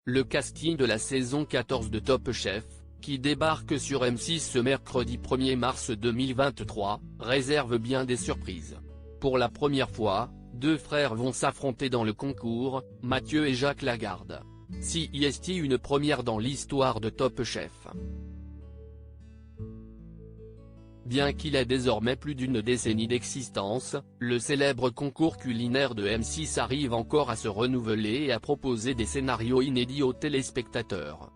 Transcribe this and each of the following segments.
le casting de la saison 14 de Top Chef, qui débarque sur M6 ce mercredi 1er mars 2023, réserve bien des surprises. Pour la première fois, deux frères vont s'affronter dans le concours, Mathieu et Jacques Lagarde. C'est une première dans l'histoire de Top Chef. Bien qu'il ait désormais plus d'une décennie d'existence, le célèbre concours culinaire de M6 arrive encore à se renouveler et à proposer des scénarios inédits aux téléspectateurs.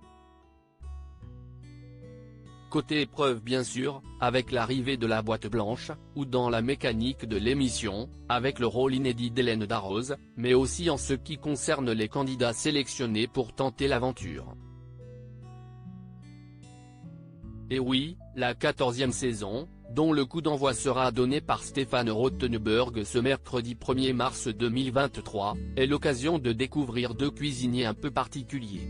Côté épreuve bien sûr, avec l'arrivée de la boîte blanche, ou dans la mécanique de l'émission, avec le rôle inédit d'Hélène Darroze, mais aussi en ce qui concerne les candidats sélectionnés pour tenter l'aventure. Et oui, la 14e saison, dont le coup d'envoi sera donné par Stéphane Rothenberg ce mercredi 1er mars 2023, est l'occasion de découvrir deux cuisiniers un peu particuliers.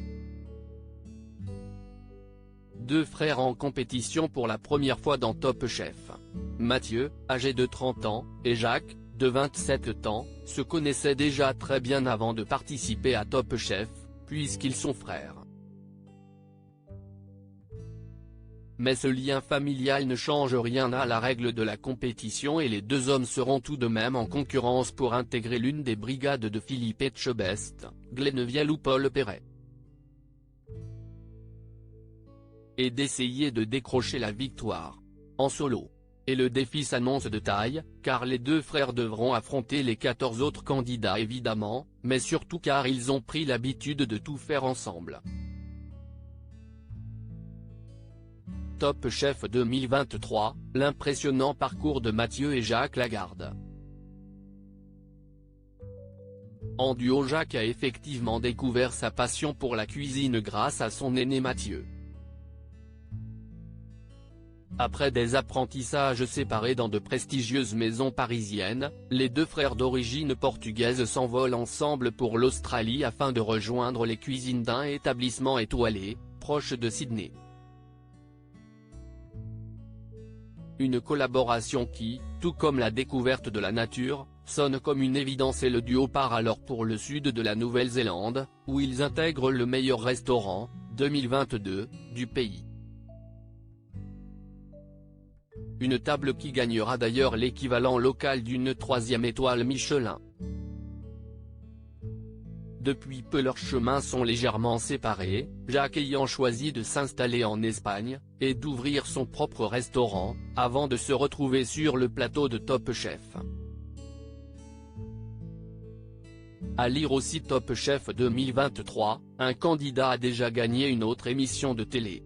Deux frères en compétition pour la première fois dans Top Chef. Mathieu, âgé de 30 ans, et Jacques, de 27 ans, se connaissaient déjà très bien avant de participer à Top Chef, puisqu'ils sont frères. Mais ce lien familial ne change rien à la règle de la compétition et les deux hommes seront tout de même en concurrence pour intégrer l'une des brigades de Philippe Etchebest, Glennevielle ou Paul Perret. Et d'essayer de décrocher la victoire. En solo. Et le défi s'annonce de taille, car les deux frères devront affronter les 14 autres candidats évidemment, mais surtout car ils ont pris l'habitude de tout faire ensemble. Top Chef 2023, l'impressionnant parcours de Mathieu et Jacques Lagarde. En duo, Jacques a effectivement découvert sa passion pour la cuisine grâce à son aîné Mathieu. Après des apprentissages séparés dans de prestigieuses maisons parisiennes, les deux frères d'origine portugaise s'envolent ensemble pour l'Australie afin de rejoindre les cuisines d'un établissement étoilé, proche de Sydney. Une collaboration qui, tout comme la découverte de la nature, sonne comme une évidence et le duo part alors pour le sud de la Nouvelle-Zélande, où ils intègrent le meilleur restaurant, 2022, du pays. Une table qui gagnera d'ailleurs l'équivalent local d'une 3e étoile Michelin. Depuis peu leurs chemins sont légèrement séparés, Jacques ayant choisi de s'installer en Espagne, et d'ouvrir son propre restaurant, avant de se retrouver sur le plateau de Top Chef. À lire aussi Top Chef 2023, un candidat a déjà gagné une autre émission de télé.